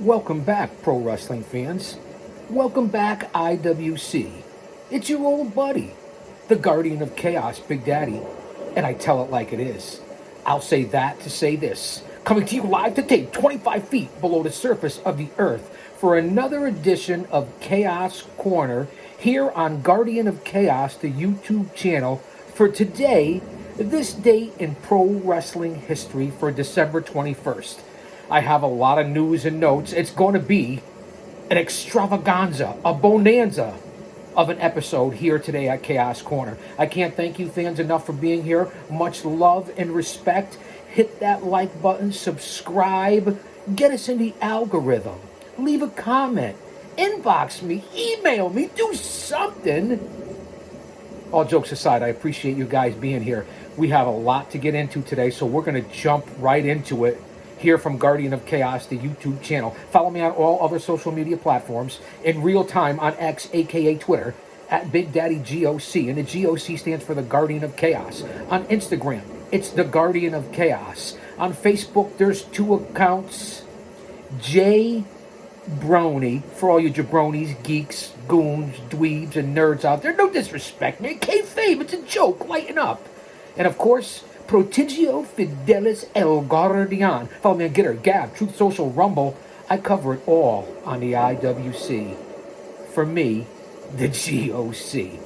Welcome back, pro wrestling fans. Welcome back, IWC. It's your old buddy, the Guardian of Chaos, Big Daddy, and I tell it like it is. I'll say that to say this. Coming to you live to tape 25 feet below the surface of the earth for another edition of Chaos Corner here on Guardian of Chaos, the YouTube channel, for today, this date in pro wrestling history for December 21st. I have a lot of news and notes. It's going to be an extravaganza, a bonanza of an episode here today at Chaos Corner. I can't thank you fans enough for being here. Much love and respect. Hit that like button, subscribe, get us in the algorithm, leave a comment, inbox me, email me, do something. All jokes aside, I appreciate you guys being here. We have a lot to get into today, so we're going to jump right into it here from Guardian of Chaos, the YouTube channel. Follow me on all other social media platforms in real time on X, aka Twitter, at Big Daddy G.O.C. And the G.O.C. stands for the Guardian of Chaos. On Instagram, it's the Guardian of Chaos. On Facebook, there's two accounts. J Brony, for all you jabronis, geeks, goons, dweebs, and nerds out there. No disrespect, man. Kayfabe, it's a joke. Lighten up. And of course, Prodigio Fidelis El Guardian. Follow me on Gitter, Gab, Truth Social, Rumble. I cover it all on the IWC. For me, the G.O.C.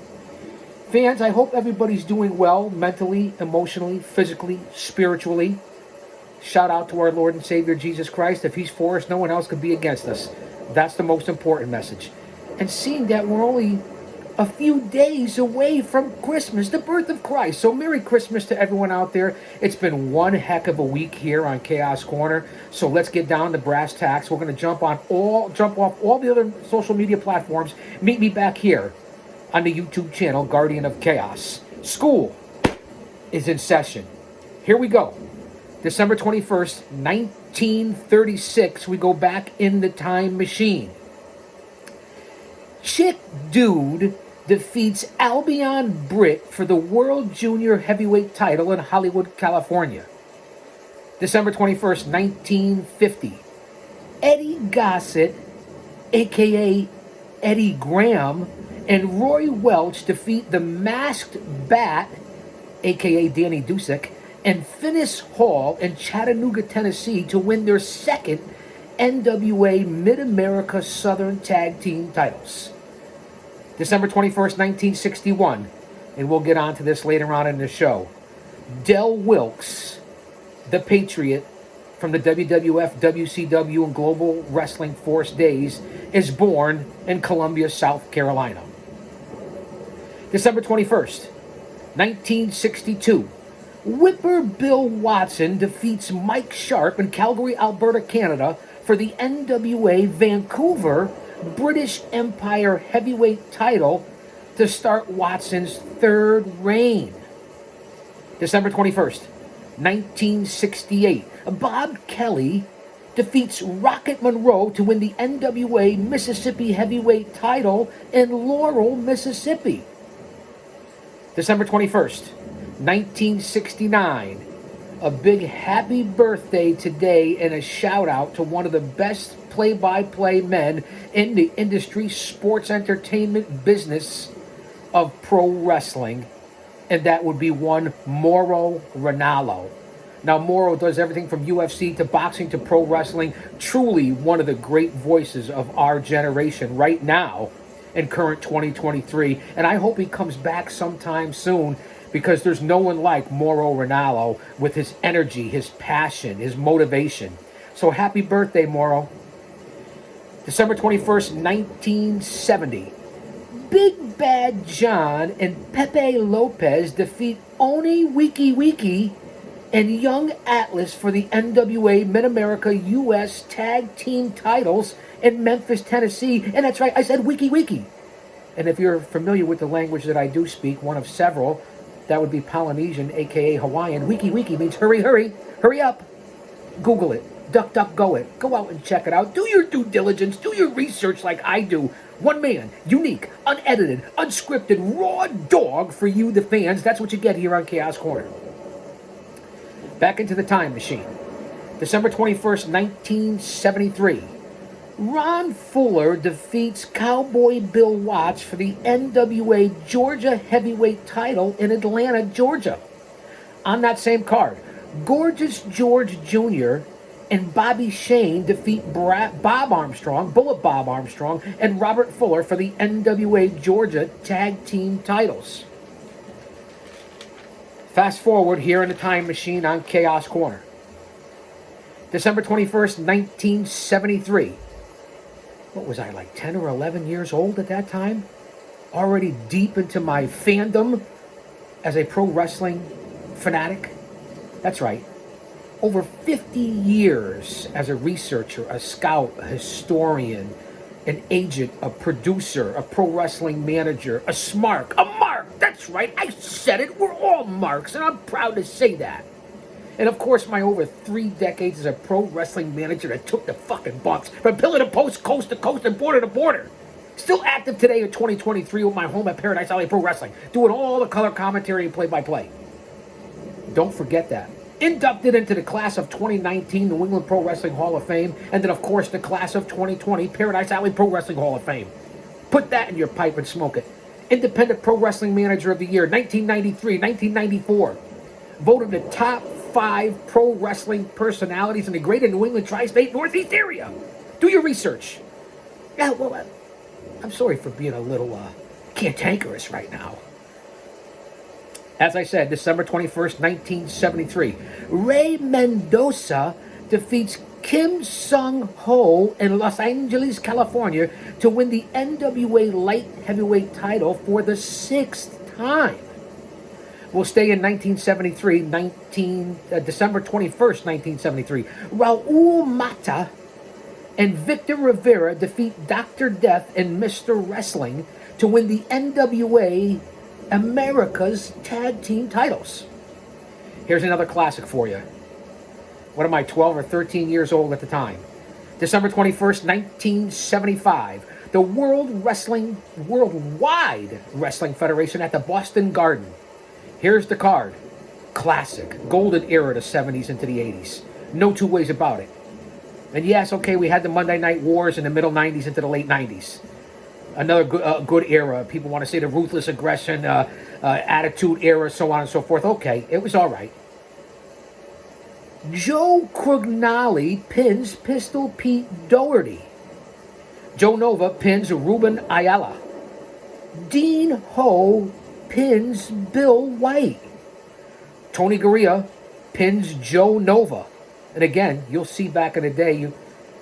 Fans, I hope everybody's doing well mentally, emotionally, physically, spiritually. Shout out to our Lord and Savior Jesus Christ. If he's for us, no one else could be against us. That's the most important message. And seeing that we're only a few days away from Christmas, the birth of Christ. So Merry Christmas to everyone out there. It's been one heck of a week here on Chaos Corner. So let's get down to brass tacks. We're going to jump off all the other social media platforms. Meet me back here on the YouTube channel, Guardian of Chaos. School is in session. Here we go. December 21st, 1936, we go back in the time machine. Chick Dude defeats Albion Britt for the World Junior Heavyweight title in Hollywood, California. December 21st, 1950. Eddie Gossett, a.k.a. Eddie Graham, and Roy Welch defeat the Masked Bat, a.k.a. Danny Dusick, and Finis Hall in Chattanooga, Tennessee to win their second NWA Mid-America Southern Tag Team titles. December 21st, 1961, and we'll get on to this later on in the show. Del Wilkes, the Patriot from the WWF, WCW, and Global Wrestling Force days, is born in Columbia, South Carolina. December 21st, 1962, Whipper Bill Watson defeats Mike Sharp in Calgary, Alberta, Canada for the NWA Vancouver British Empire heavyweight title to start Watson's third reign. December 21st, 1968, Bob Kelly defeats Rocket Monroe to win the NWA Mississippi heavyweight title in Laurel, Mississippi. December 21st, 1969, a big happy birthday today and a shout out to one of the best play-by-play men in the industry, sports entertainment business of pro wrestling, and that would be one Mauro Ranallo. Now, Mauro does everything from UFC to boxing to pro wrestling. Truly one of the great voices of our generation right now in current 2023, and I hope he comes back sometime soon, because there's no one like Mauro Ranallo with his energy, his passion, his motivation. So happy birthday, Mauro. December 21st, 1970. Big Bad John and Pepe Lopez defeat Oni Wiki Wiki and Young Atlas for the NWA Mid-America US Tag Team titles in Memphis, Tennessee. And that's right, I said Wiki Wiki. And if you're familiar with the language that I do speak, one of several, that would be Polynesian, aka Hawaiian. Wiki Wiki means hurry, hurry, hurry up. Google it, duck, duck, go it. Go out and check it out. Do your due diligence, do your research like I do. One man, unique, unedited, unscripted, raw dog for you, the fans. That's what you get here on Chaos Corner. Back into the time machine. December 21st, 1973. Ron Fuller defeats Cowboy Bill Watts for the NWA Georgia Heavyweight title in Atlanta, Georgia. On that same card, Gorgeous George Jr. and Bobby Shane defeat Bob Armstrong, Bullet Bob Armstrong, and Robert Fuller for the NWA Georgia Tag Team titles. Fast forward here in the time machine on Chaos Corner. December 21st, 1973. What was I, like 10 or 11 years old at that time? Already deep into my fandom as a pro wrestling fanatic? That's right. Over 50 years as a researcher, a scout, a historian, an agent, a producer, a pro wrestling manager, a smark, a mark. That's right, I said it. We're all marks, and I'm proud to say that. And of course, my over 3 decades as a pro wrestling manager that took the fucking bumps from pillar to post, coast to coast, and border to border. Still active today in 2023 with my home at Paradise Alley Pro Wrestling, doing all the color commentary and play-by-play. Don't forget that. Inducted into the class of 2019 New England Pro Wrestling Hall of Fame, and then of course the class of 2020 Paradise Alley Pro Wrestling Hall of Fame. Put that in your pipe and smoke it. Independent Pro Wrestling Manager of the Year, 1993, 1994. Voted the top 5 pro wrestling personalities in the greater New England tri-state Northeast area. Do your research. Yeah, well, I'm sorry for being a little cantankerous right now. As I said, December 21st, 1973, Ray Mendoza defeats Kim Sung-ho in Los Angeles, California to win the NWA Light Heavyweight title for the 6th time. We'll stay in 1973, December 21st, 1973. Raul Mata and Victor Rivera defeat Dr. Death and Mr. Wrestling to win the NWA America's Tag Team titles. Here's another classic for you. What am I, 12 or 13 years old at the time? December 21st, 1975. The Worldwide Wrestling Federation at the Boston Garden. Here's the card. Classic. Golden era of the 70s into the 80s. No two ways about it. And yes, okay, we had the Monday Night Wars in the middle 90s into the late 90s. Another good era. People want to say the ruthless aggression, attitude era, so on and so forth. Okay, it was all right. Joe Crugnali pins Pistol Pete Doherty. Joe Nova pins Ruben Ayala. Dean Ho pins Bill White. Tony Garea pins Joe Nova. And again, you'll see back in the day, you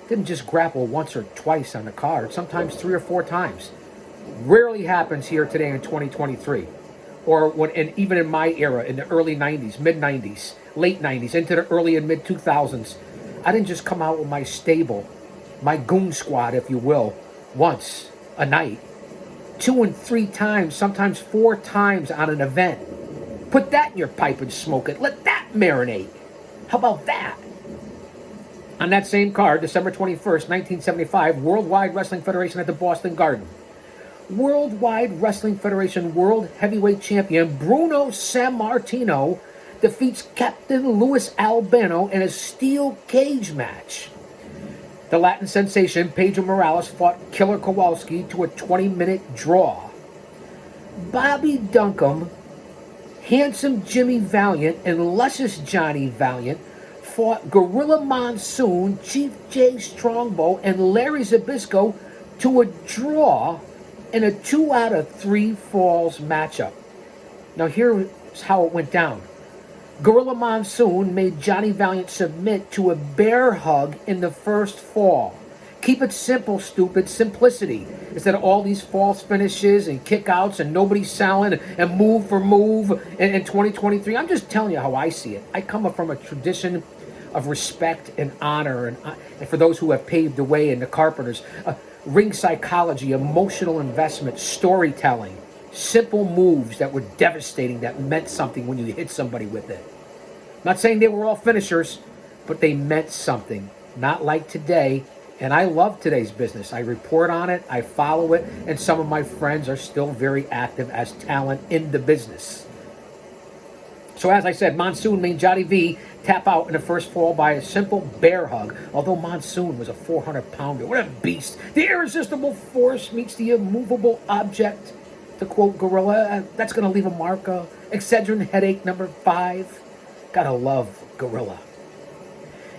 didn't just grapple once or twice on the card, sometimes 3 or 4 times. Rarely happens here today in 2023. Or and even in my era, in the early 90s, mid 90s, late 90s, into the early and mid 2000s, I didn't just come out with my stable, my goon squad, if you will, once a night. 2 and 3 times, sometimes 4 times on an event. Put that in your pipe and smoke it. Let that marinate. How about that? On that same card, December 21st, 1975, Worldwide Wrestling Federation at the Boston Garden. Worldwide Wrestling Federation World Heavyweight Champion Bruno Sammartino defeats Captain Luis Albano in a steel cage match. The Latin sensation Pedro Morales fought Killer Kowalski to a 20-minute draw. Bobby Duncombe, Handsome Jimmy Valiant, and Luscious Johnny Valiant fought Gorilla Monsoon, Chief Jay Strongbow, and Larry Zbyszko to a draw in a 2 out of 3 falls matchup. Now here's how it went down. Gorilla Monsoon made Johnny Valiant submit to a bear hug in the first fall. Keep it simple, stupid. Simplicity. Instead of all these false finishes and kickouts and nobody selling and move for move in 2023. I'm just telling you how I see it. I come up from a tradition of respect and honor, and for those who have paved the way in the Carpenters, ring psychology, emotional investment, storytelling, simple moves that were devastating, that meant something when you hit somebody with it. Not saying they were all finishers, but they meant something. Not like today. And I love today's business. I report on it, I follow it, and some of my friends are still very active as talent in the business. So as I said, Monsoon made Johnny V tap out in the first fall by a simple bear hug. Although Monsoon was a 400-pounder, what a beast! The irresistible force meets the immovable object. To quote Gorilla, that's going to leave a mark. Excedrin headache number 5. Gotta love Gorilla.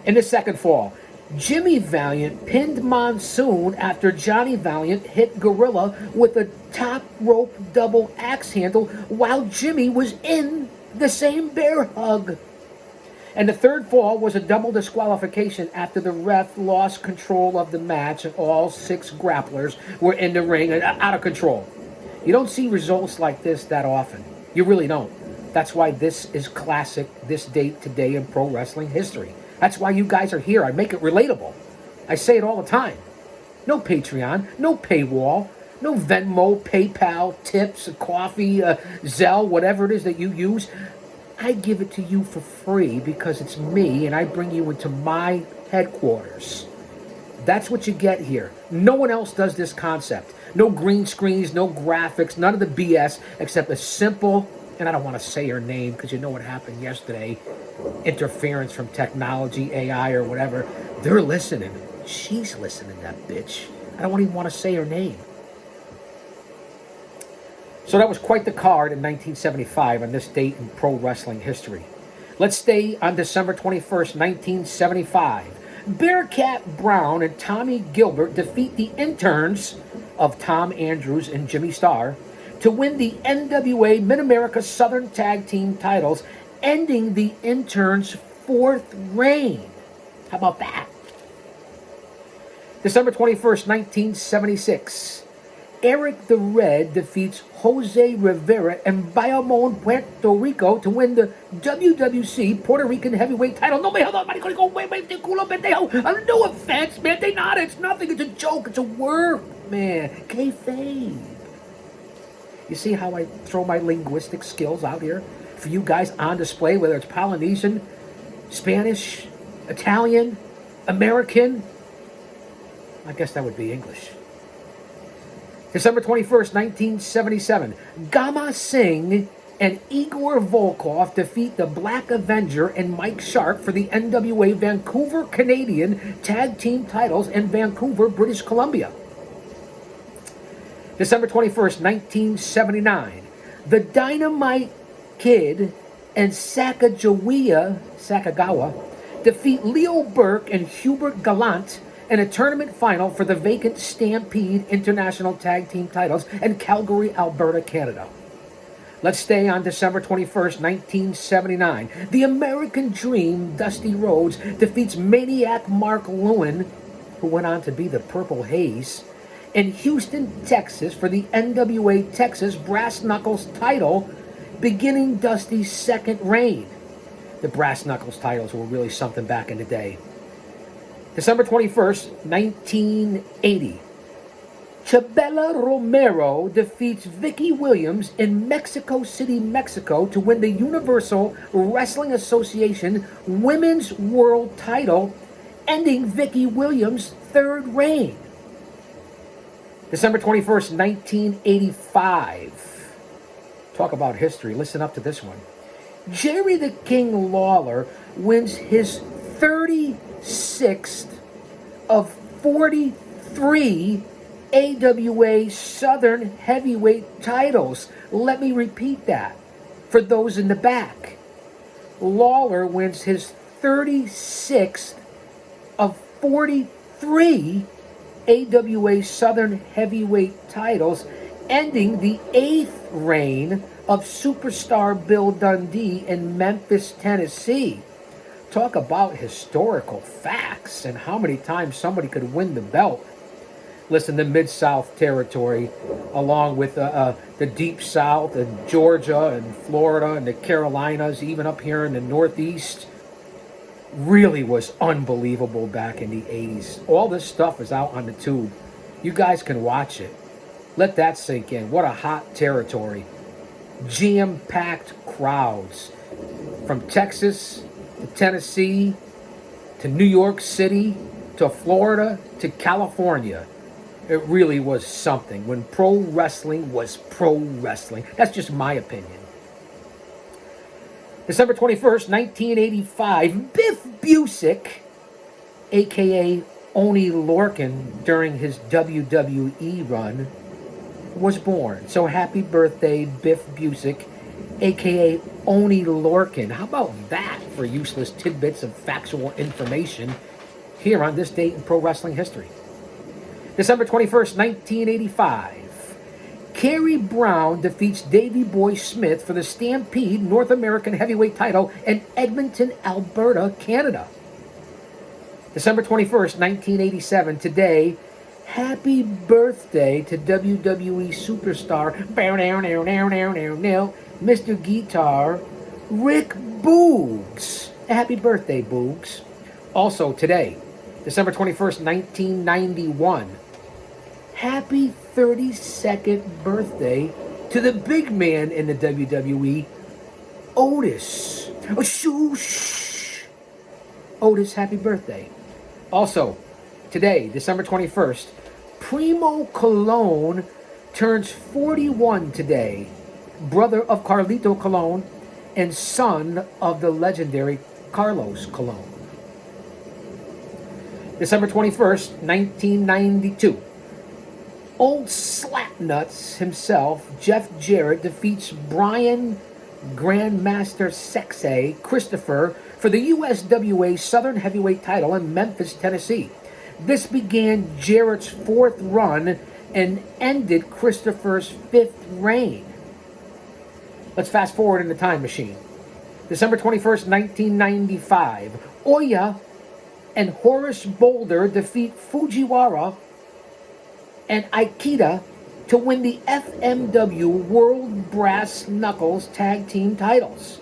In the second fall, Jimmy Valiant pinned Monsoon after Johnny Valiant hit Gorilla with a top rope double axe handle while Jimmy was in the same bear hug. And the third fall was a double disqualification after the ref lost control of the match and all 6 grapplers were in the ring and out of control. You don't see results like this that often. You really don't. That's why this is classic, this date today in pro wrestling history. That's why you guys are here. I make it relatable. I say it all the time. No Patreon, no paywall, no Venmo, PayPal, tips, coffee, Zelle, whatever it is that you use. I give it to you for free because it's me and I bring you into my headquarters. That's what you get here. No one else does this concept. No green screens, no graphics, none of the BS except a simple, and I don't want to say her name because you know what happened yesterday, interference from technology, AI or whatever. They're listening. She's listening, that bitch. I don't even want to say her name. So that was quite the card in 1975 on this date in pro wrestling history. Let's stay on December 21st, 1975. Bearcat Brown and Tommy Gilbert defeat the interns of Tom Andrews and Jimmy Starr to win the NWA Mid-America Southern Tag Team titles, ending the interns' 4th reign. How about that? December 21st, 1976. Eric the Red defeats Jose Rivera and Bayamon, Puerto Rico to win the WWC Puerto Rican heavyweight title. No, hold on, gonna go, wait, te culo, pendejo. No offense, man, they not, it's nothing, it's a joke, it's a work, man. Kayfabe. You see how I throw my linguistic skills out here for you guys on display, whether it's Polynesian, Spanish, Italian, American? I guess that would be English. December 21st, 1977. Gama Singh and Igor Volkov defeat the Black Avenger and Mike Sharp for the NWA Vancouver Canadian Tag Team titles in Vancouver, British Columbia. December 21st, 1979. The Dynamite Kid and Sacagawea defeat Leo Burke and Hubert Gallant in a tournament final for the vacant Stampede International Tag Team titles in Calgary, Alberta, Canada. Let's stay on December 21st, 1979. The American Dream, Dusty Rhodes, defeats Maniac Mark Lewin, who went on to be the Purple Haze, in Houston, Texas for the NWA Texas Brass Knuckles title, beginning Dusty's 2nd reign. The Brass Knuckles titles were really something back in the day. December 21st, 1980. Chabela Romero defeats Vicky Williams in Mexico City, Mexico to win the Universal Wrestling Association Women's World title, ending Vicky Williams' 3rd reign. December 21st, 1985. Talk about history. Listen up to this one. Jerry the King Lawler wins his 36th of 43 AWA Southern Heavyweight titles. Let me repeat that for those in the back. Lawler wins his 36th of 43 AWA Southern Heavyweight titles, ending the 8th reign of Superstar Bill Dundee in Memphis, Tennessee. Talk about historical facts and how many times somebody could win the belt. Listen, the Mid-South territory, along with the Deep South and Georgia and Florida and the Carolinas, even up here in the Northeast, really was unbelievable back in the 80s. All this stuff is out on the tube. You guys can watch it. Let that sink in. What a hot territory. Jam-packed crowds. From Texas to Tennessee to New York City to Florida to California. It really was something when pro wrestling was pro wrestling. That's just my opinion. December 21st, 1985, Biff Busick, a.k.a. Oni Lorcan, during his WWE run, was born. So happy birthday, Biff Busick, a.k.a. Oni Lorcan. How about that for useless tidbits of factual information here on this date in pro wrestling history? December 21st, 1985. Kerry Brown defeats Davey Boy Smith for the Stampede North American Heavyweight title in Edmonton, Alberta, Canada. December 21st, 1987. Today, happy birthday to WWE superstar Mr. Guitar Rick Boogs. Happy birthday, Boogs. Also today, December 21st, 1991. Happy 32nd birthday to the big man in the WWE, Otis. Oh, shoosh. Otis, happy birthday. Also, today, December 21st, Primo Colon turns 41 today. Brother of Carlito Colon and son of the legendary Carlos Colon. December 21st, 1992. Old slapnuts himself, Jeff Jarrett, defeats Brian Grandmaster Sexay Christopher for the USWA Southern Heavyweight title in Memphis, Tennessee. This began Jarrett's fourth run and ended Christopher's fifth reign. Let's fast forward in the time machine. December 21st, 1995. Oya and Horace Boulder defeat Fujiwara and Aikida to win the FMW World Brass Knuckles Tag Team titles.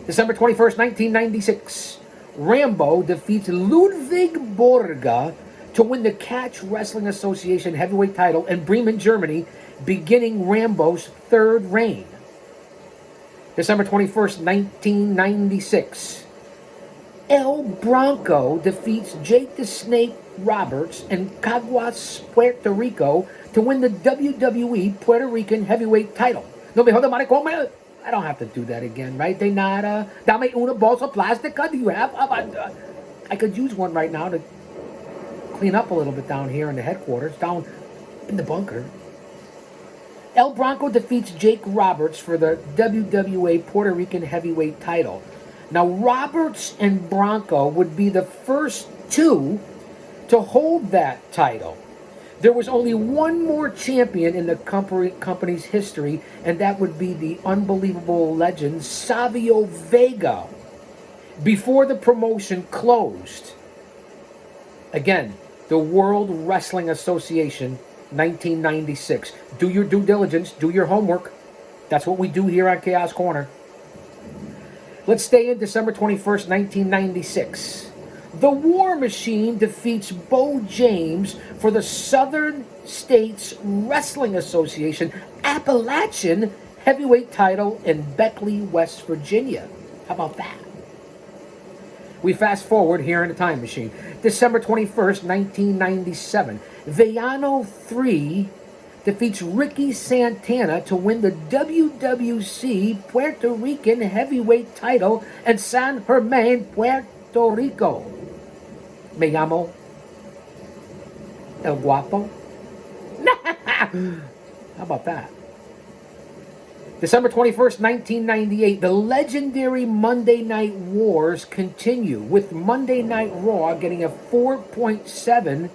December 21st, 1996. Rambo defeats Ludwig Borga to win the Catch Wrestling Association Heavyweight title in Bremen, Germany, beginning Rambo's third reign. December 21st, 1996. El Bronco defeats Jake the Snake Roberts in Caguas, Puerto Rico to win the WWE Puerto Rican Heavyweight title. No me jodas, maricón. I don't have to do that again, right? De nada. Dame una bolsa plástica. Do you have? I could use one right now to clean up a little bit down here in the headquarters, down in the bunker. El Bronco defeats Jake Roberts for the WWA Puerto Rican Heavyweight title. Now, Roberts and Bronco would be the first two to hold that title. There was only one more champion in the company's history, and that would be the unbelievable legend Savio Vega, before the promotion closed. Again, the World Wrestling Association, 1996. Do your due diligence, do your homework. That's what we do here on Chaos Corner. Let's stay in December 21st, 1996. The War Machine defeats Bo James for the Southern States Wrestling Association Appalachian Heavyweight title in Beckley, West Virginia. How about that? We fast forward here in the time machine. December 21st, 1997. Villano 3 defeats Ricky Santana to win the WWC Puerto Rican Heavyweight title in San Germán, Puerto Rico. Me llamo El Guapo. How about that? December 21st, 1998. The legendary Monday Night Wars continue, with Monday Night Raw getting a 4.7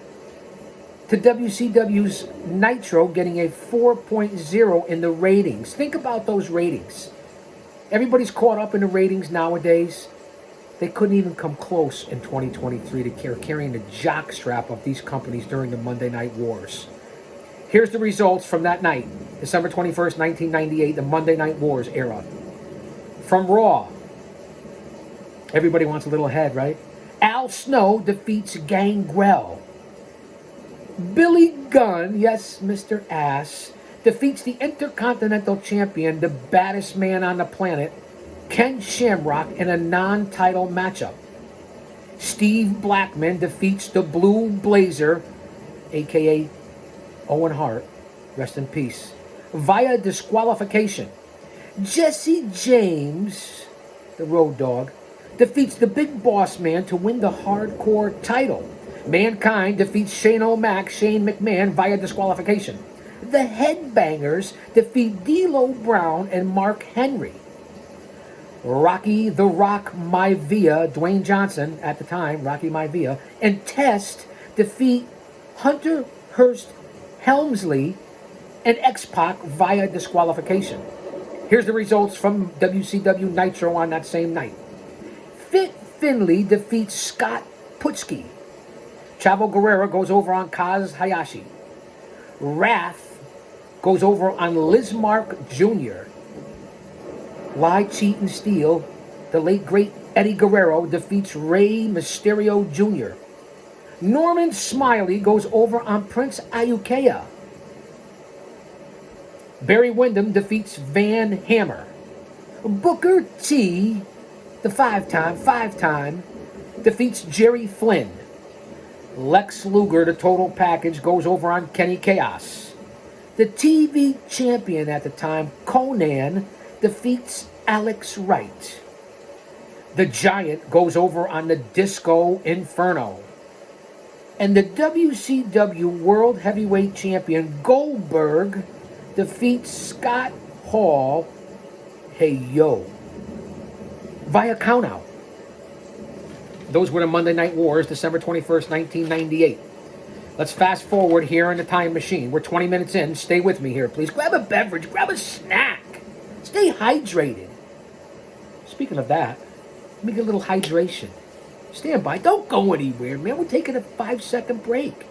to WCW's Nitro getting a 4.0 in the ratings. Think about those ratings. Everybody's caught up in the ratings nowadays. They couldn't even come close in 2023 to carrying the jockstrap of these companies during the Monday Night Wars. Here's the results from that night, December 21st, 1998, the Monday Night Wars era. From Raw, everybody wants a little head, right? Al Snow defeats Gangrel. Billy Gunn, yes, Mr. Ass, defeats the Intercontinental Champion, the baddest man on the planet, Ken Shamrock, in a non-title matchup. Steve Blackman defeats the Blue Blazer, a.k.a. Owen Hart, rest in peace, via disqualification. Jesse James the Road Dogg, defeats the Big Boss Man to win the Hardcore title. Mankind defeats Shane O'Mac, Shane McMahon via disqualification. The Headbangers defeat D'Lo Brown and Mark Henry. Rocky the Rock Maivia, Dwayne Johnson at the time, Rocky Maivia, and Test defeat Hunter Hearst Helmsley and X-Pac via disqualification. Here's the results from WCW Nitro on that same night. Fit Finlay defeats Scott Putski. Chavo Guerrero goes over on Kaz Hayashi. Wrath goes over on Lizmark Jr. Lie, Cheat, and Steal, the late great Eddie Guerrero defeats Rey Mysterio Jr. Norman Smiley goes over on Prince Ayukea. Barry Windham defeats Van Hammer. Booker T, the five-time, defeats Jerry Flynn. Lex Luger, the total package, goes over on Kenny Chaos. The TV champion at the time, Conan, defeats Alex Wright. The Giant goes over on the Disco Inferno. And the WCW World Heavyweight Champion, Goldberg, defeats Scott Hall, via countout. Those were the Monday Night Wars, December 21st, 1998. Let's fast forward here in the time machine. We're 20 minutes in. Stay with me here, please. Grab a beverage, grab a snack. Stay hydrated. Speaking of that, let me get a little hydration. Stand by. Don't go anywhere, man. We're taking a 5-second break.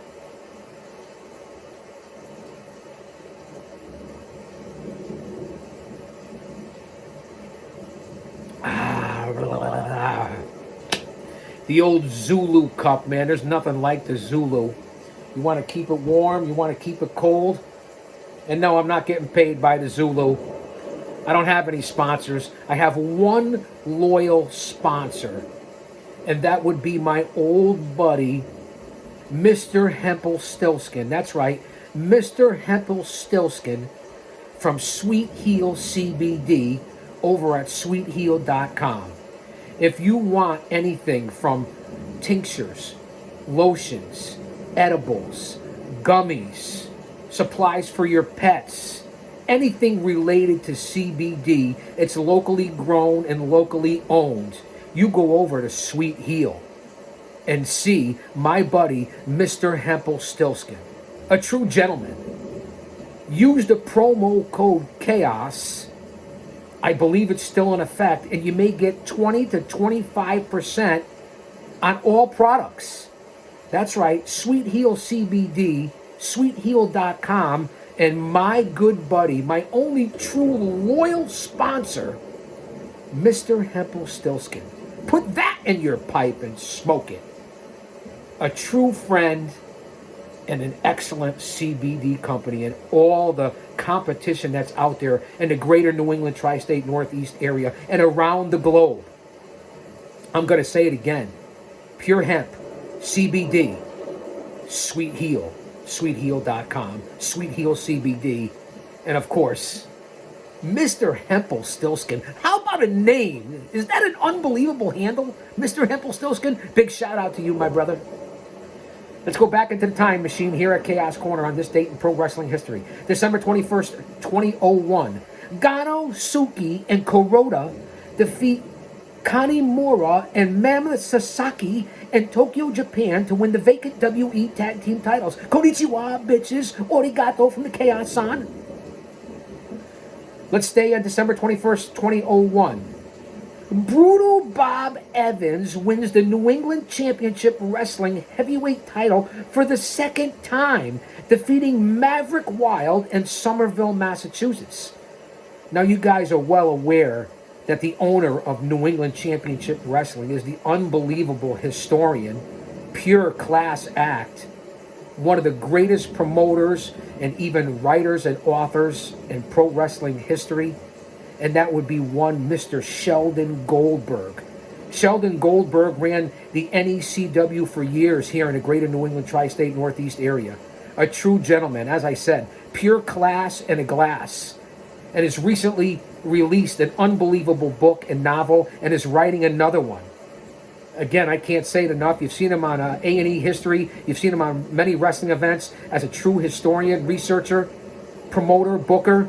The old Zulu cup, man. There's nothing like the Zulu. You want to keep it warm. You want to keep it cold. And no, I'm not getting paid by the Zulu. I don't have any sponsors. I have one loyal sponsor, and that would be my old buddy, Mr. Hempel Stilskin. That's right, Mr. Hempel Stilskin from Sweet Heel CBD over at sweetheel.com. If you want anything from tinctures, lotions, edibles, gummies, supplies for your pets, anything related to CBD, it's locally grown and locally owned. You go over to Sweet Heel and see my buddy, Mr. Hempel Stilskin, a true gentleman. Use the promo code CHAOS. I believe it's still in effect, and you may get 20 to 25% on all products. That's right, Sweet Heel CBD, sweetheel.com, and my good buddy, my only true loyal sponsor, Mr. Hempel Stilskin. Put that in your pipe and smoke it. A true friend and an excellent CBD company, and all the competition that's out there in the greater New England tri-state Northeast area and around the globe. I'm going to say it again. Pure Hemp, CBD, Sweet Heel, sweetheel.com, Sweet Heel CBD, and of course, Mr. Hempel Stilskin. How about a name? Is that an unbelievable handle? Mr. Hempel Stilskin? Big shout out to you, my brother. Let's go back into the time machine here at Chaos Corner on this date in pro wrestling history. December 21st, 2001. Gano, Suki, and Kuroda defeat Kanimura and Mammoth Sasaki in Tokyo, Japan to win the vacant WE Tag Team titles. Konnichiwa, bitches. Origato from the Chaos-san. Let's stay on December 21st, 2001. Brutal Bob Evans wins the New England Championship Wrestling Heavyweight title for the second time, defeating Maverick Wild in Somerville, Massachusetts. Now, you guys are well aware that the owner of New England Championship Wrestling is the unbelievable historian, pure class act, one of the greatest promoters and even writers and authors in pro wrestling history, and that would be one Mr. Sheldon Goldberg. Sheldon Goldberg ran the NECW for years here in the greater New England tri-state Northeast area. A true gentleman, as I said, pure class and a glass. and has recently released an unbelievable book and novel and is writing another one. Again, I can't say it enough. You've seen him on A&E History. You've seen him on many wrestling events as a true historian, researcher, promoter, booker.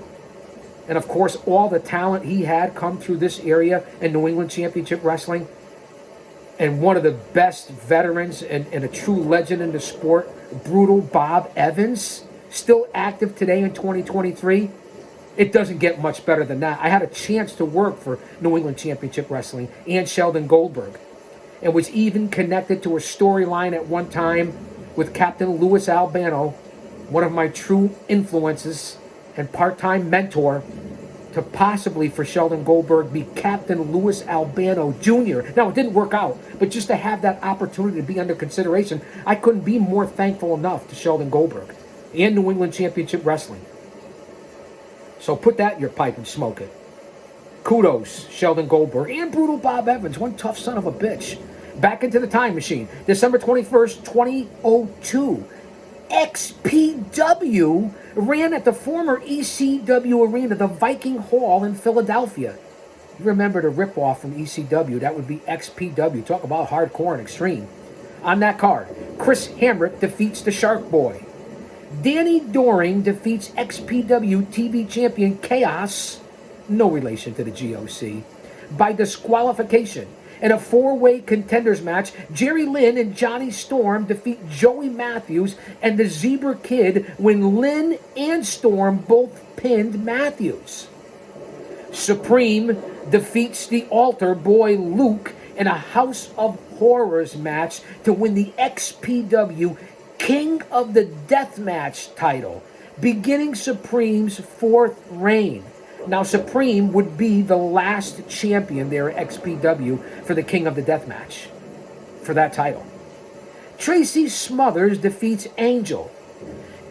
And of course, all the talent he had come through this area in New England Championship Wrestling. And one of the best veterans and a true legend in the sport, Brutal Bob Evans, still active today in 2023. It doesn't get much better than that. I had a chance to work for New England Championship Wrestling and Sheldon Goldberg, and was even connected to a storyline at one time with Captain Louis Albano, one of my true influences and part-time mentor, to possibly, for Sheldon Goldberg, be Captain Louis Albano Jr. Now, it didn't work out, but just to have that opportunity to be under consideration, I couldn't be more thankful enough to Sheldon Goldberg and New England Championship Wrestling. So put that in your pipe and smoke it. Kudos, Sheldon Goldberg and Brutal Bob Evans, one tough son of a bitch. Back into the time machine. December 21st, 2002. XPW ran at the former ECW arena, the Viking Hall in Philadelphia. You remember the ripoff from ECW, that would be XPW. Talk about hardcore and extreme. On that card, Chris Hamrick defeats the Shark Boy. Danny Doring defeats XPW TV champion Chaos, no relation to the G.O.C., by disqualification. In a four-way contenders match, Jerry Lynn and Johnny Storm defeat Joey Matthews and the Zebra Kid when Lynn and Storm both pinned Matthews. Supreme defeats the Altar Boy Luke in a House of Horrors match to win the XPW King of the Deathmatch title, beginning Supreme's fourth reign. Now, Supreme would be the last champion there at XPW for the King of the Deathmatch, for that title. Tracy Smothers defeats Angel.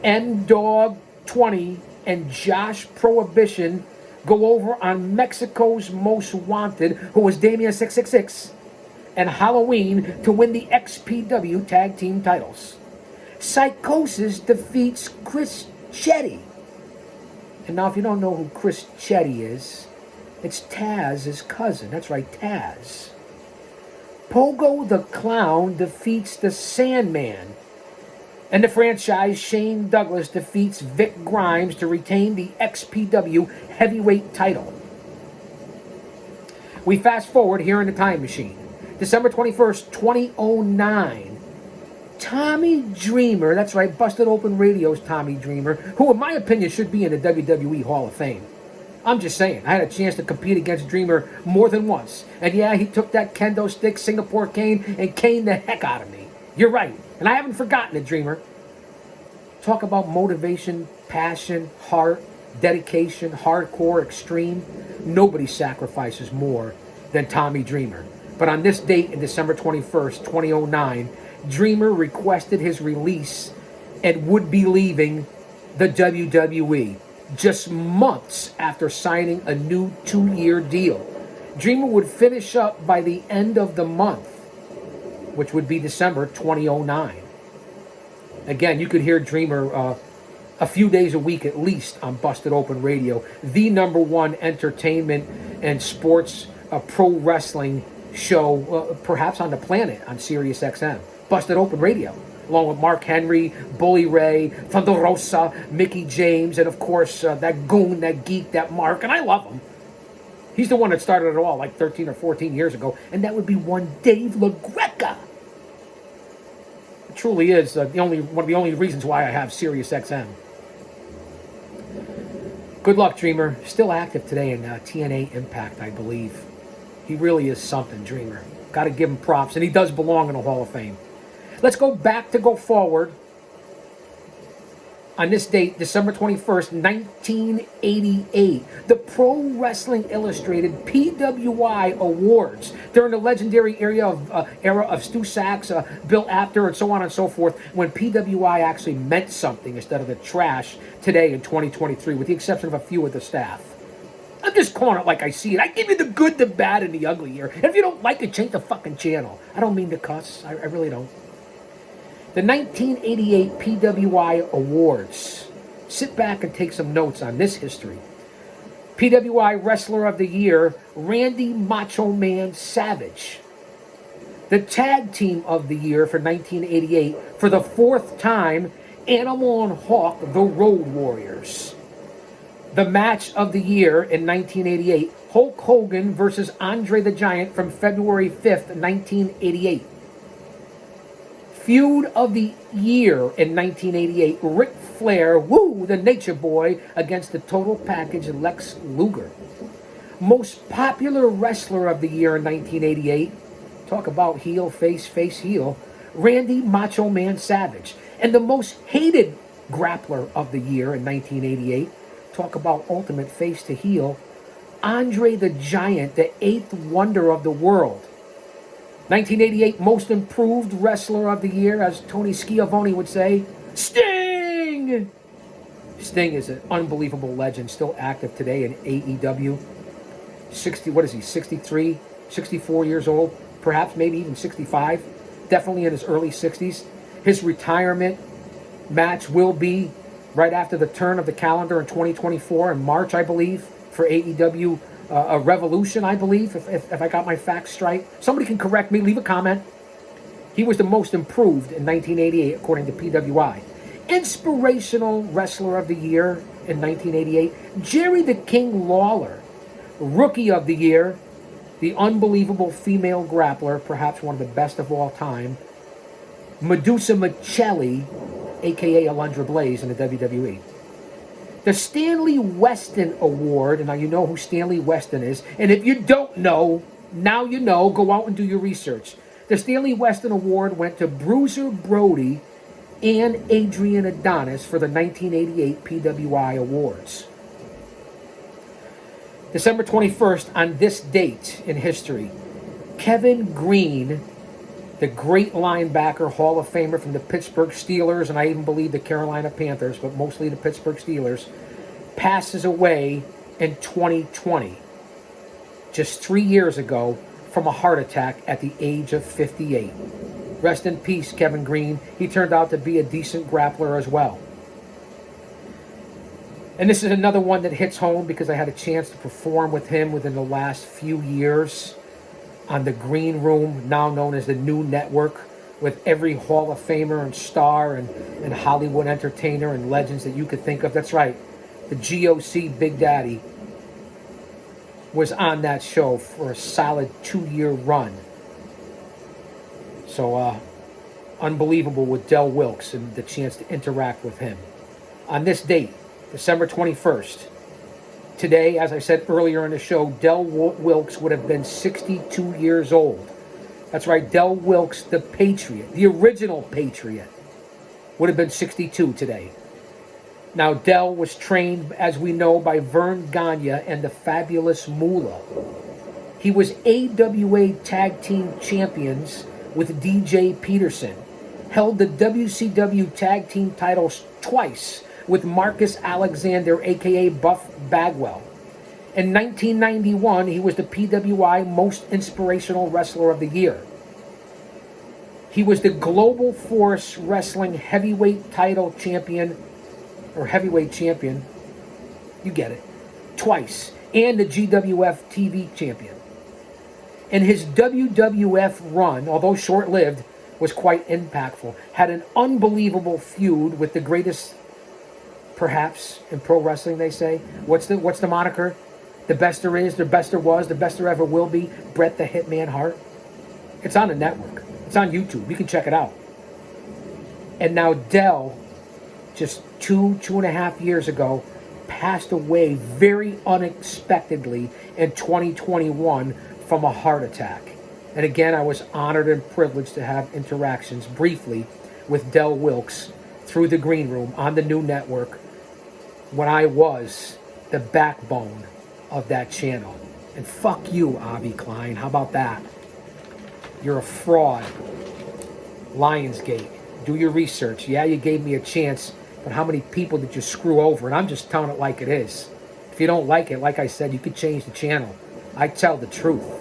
N-Dog 20 and Josh Prohibition go over on Mexico's Most Wanted, who was Damien 666, and Halloween to win the XPW Tag Team titles. Psychosis defeats Chris Chetty. And now, if you don't know who Chris Chetty is, it's Taz's cousin. That's right, Taz. Pogo the Clown defeats the Sandman. And the franchise, Shane Douglas defeats Vic Grimes to retain the XPW heavyweight title. We fast forward here in the time machine. December 21st, 2009. Tommy Dreamer, that's right, Busted Open Radio's Tommy Dreamer, who in my opinion should be in the WWE Hall of Fame. I'm just saying, I had a chance to compete against Dreamer more than once. And yeah, he took that kendo stick, Singapore cane, and caned the heck out of me. You're right, and I haven't forgotten it, Dreamer. Talk about motivation, passion, heart, dedication, hardcore, extreme. Nobody sacrifices more than Tommy Dreamer. But on this date, in December 21st, 2009, Dreamer requested his release and would be leaving the WWE just months after signing a new 2-year deal. Dreamer would finish up by the end of the month, which would be December 2009. Again, you could hear Dreamer a few days a week at least on Busted Open Radio, the #1 entertainment and sports pro wrestling show, perhaps on the planet, on Sirius XM. Busted Open Radio, along with Mark Henry, Bully Ray, Thunder Rosa, Mickey James, and of course that goon, that geek, that Mark, and I love him. He's the one that started it all like 13 or 14 years ago, and that would be one Dave LaGreca. It truly is one of the only reasons why I have Sirius XM. Good luck, Dreamer. Still active today in TNA Impact, I believe. He really is something, Dreamer. Got to give him props, and he does belong in the Hall of Fame. Let's go back to go forward. On this date, December 21st, 1988, the Pro Wrestling Illustrated PWI Awards, during the legendary era of Stu Sachs, Bill Apter, and so on and so forth, when PWI actually meant something instead of the trash today in 2023, with the exception of a few of the staff. I'm just calling it like I see it. I give you the good, the bad, and the ugly here. And if you don't like it, change the fucking channel. I don't mean to cuss. I really don't. The 1988 PWI Awards. Sit back and take some notes on this history. PWI Wrestler of the Year, Randy Macho Man Savage. The Tag Team of the Year for 1988, for the fourth time, Animal and Hawk, the Road Warriors. The Match of the Year in 1988, Hulk Hogan versus Andre the Giant from February 5th, 1988. Feud of the Year in 1988, Ric Flair, woo, the Nature Boy, against the Total Package Lex Luger. Most Popular Wrestler of the Year in 1988, talk about heel, face, heel, Randy Macho Man Savage. And the Most Hated Grappler of the Year in 1988, talk about ultimate face to heel, Andre the Giant, the eighth wonder of the world. 1988 Most Improved Wrestler of the Year, as Tony Schiavone would say, Sting! Sting is an unbelievable legend, still active today in AEW. 63, 64 years old, perhaps maybe even 65, definitely in his early 60s. His retirement match will be right after the turn of the calendar in 2024, in March, I believe, for AEW a Revolution, I believe, if I got my facts straight. Somebody can correct me, leave a comment. He was the Most Improved in 1988, according to PWI. Inspirational Wrestler of the Year in 1988, Jerry the King Lawler. Rookie of the Year, the unbelievable female grappler, perhaps one of the best of all time, Medusa Michelli, a.k.a. Alundra Blaze in the WWE. The Stanley Weston Award, and now you know who Stanley Weston is, and if you don't know, now you know, go out and do your research. The Stanley Weston Award went to Bruiser Brody and Adrian Adonis for the 1988 PWI Awards. December 21st, on this date in history, Kevin Green, the great linebacker, Hall of Famer from the Pittsburgh Steelers, and I even believe the Carolina Panthers, but mostly the Pittsburgh Steelers, passes away in 2020, just 3 years ago, from a heart attack at the age of 58. Rest in peace, Kevin Green. He turned out to be a decent grappler as well. And this is another one that hits home because I had a chance to perform with him within the last few years on the Green Room, now known as the New Network, with every Hall of Famer and star and Hollywood entertainer and legends that you could think of. That's right, the G.O.C. Big Daddy was on that show for a solid 2-year run. So, unbelievable with Del Wilkes and the chance to interact with him. On this date, December 21st, today, as I said earlier in the show, Del Wilkes would have been 62 years old. That's right, Del Wilkes, the Patriot, the original Patriot, would have been 62 today. Now, Del was trained, as we know, by Vern Gagne and the Fabulous Moolah. He was AWA Tag Team Champions with DJ Peterson, held the WCW Tag Team titles twice with Marcus Alexander, a.k.a. Buff Bagwell. In 1991, he was the PWI Most Inspirational Wrestler of the Year. He was the Global Force Wrestling Heavyweight Title Champion, or Heavyweight Champion, you get it, twice, and the GWF TV Champion. And his WWF run, although short-lived, was quite impactful. Had an unbelievable feud with the greatest, perhaps, in pro wrestling, they say. What's the moniker? The best there is, the best there was, the best there ever will be. Bret the Hitman Hart. It's on the network. It's on YouTube. You can check it out. And now Del, just 2.5 years ago, passed away very unexpectedly in 2021 from a heart attack. And again, I was honored and privileged to have interactions briefly with Del Wilkes through the Green Room on the New Network when I was the backbone of that channel. And fuck you, Avi Klein. How about that? You're a fraud. Lionsgate. Do your research. Yeah, you gave me a chance, but how many people did you screw over? And I'm just telling it like it is. If you don't like it, like I said, you could change the channel. I tell the truth.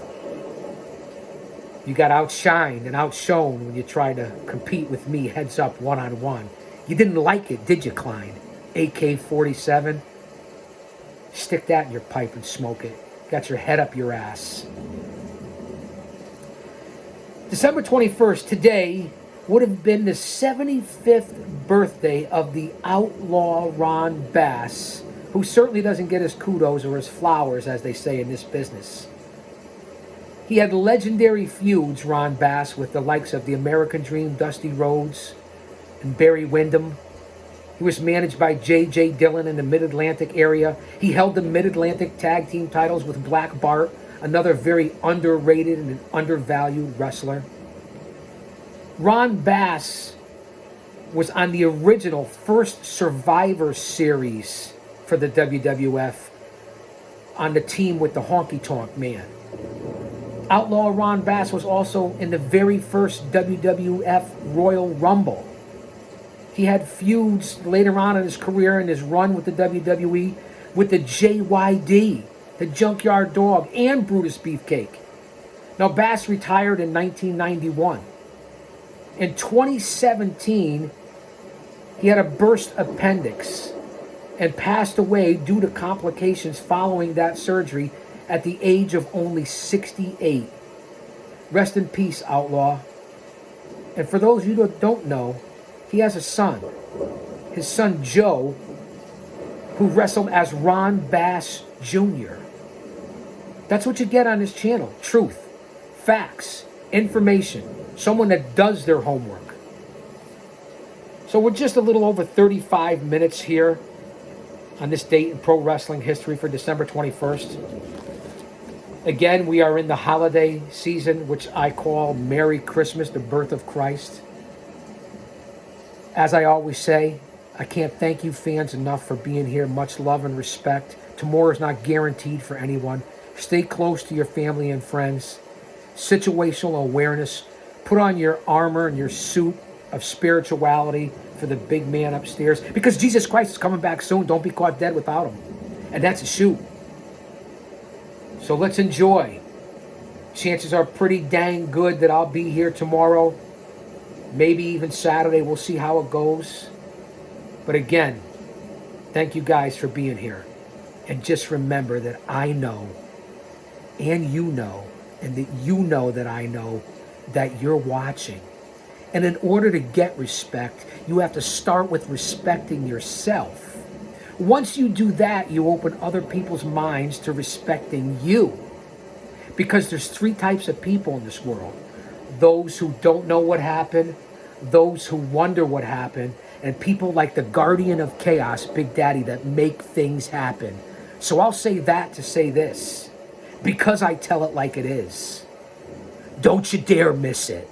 You got outshined and outshone when you tried to compete with me heads up one-on-one. You didn't like it, did you, Klein? AK-47. Stick that in your pipe and smoke it. Got your head up your ass. December 21st, today, would have been the 75th birthday of the outlaw Ron Bass, who certainly doesn't get his kudos or his flowers, as they say in this business. He had legendary feuds, Ron Bass, with the likes of the American Dream, Dusty Rhodes, and Barry Windham. He was managed by J.J. Dillon in the Mid-Atlantic area. He held the Mid-Atlantic tag team titles with Black Bart, another very underrated and undervalued wrestler. Ron Bass was on the original first Survivor Series for the WWF on the team with the Honky Tonk Man. Outlaw Ron Bass was also in the very first WWF Royal Rumble. He had feuds later on in his career and his run with the WWE with the JYD, the Junkyard Dog, and Brutus Beefcake. Now, Bass retired in 1991. In 2017, he had a burst appendix and passed away due to complications following that surgery at the age of only 68. Rest in peace, Outlaw. And for those of you that don't know, he has a son. His son, Joe, who wrestled as Ron Bass Jr. That's what you get on this channel. Truth, facts, information. Someone that does their homework. So we're just a little over 35 minutes here on this date in pro wrestling history for December 21st. Again, we are in the holiday season, which I call Merry Christmas, the birth of Christ. As I always say, I can't thank you fans enough for being here. Much love and respect. Tomorrow is not guaranteed for anyone. Stay close to your family and friends. Situational awareness. Put on your armor and your suit of spirituality for the big man upstairs. Because Jesus Christ is coming back soon. Don't be caught dead without him. And that's a shoot. So let's enjoy. Chances are pretty dang good that I'll be here tomorrow. Maybe even Saturday. We'll see how it goes. But again, thank you guys for being here. And just remember that I know, and you know, and that you know that I know that you're watching. And in order to get respect, you have to start with respecting yourself. Once you do that, you open other people's minds to respecting you. Because there's three types of people in this world. Those who don't know what happened, those who wonder what happened, and people like the guardian of chaos, Big Daddy, that make things happen. So I'll say that to say this, because I tell it like it is. Don't you dare miss it.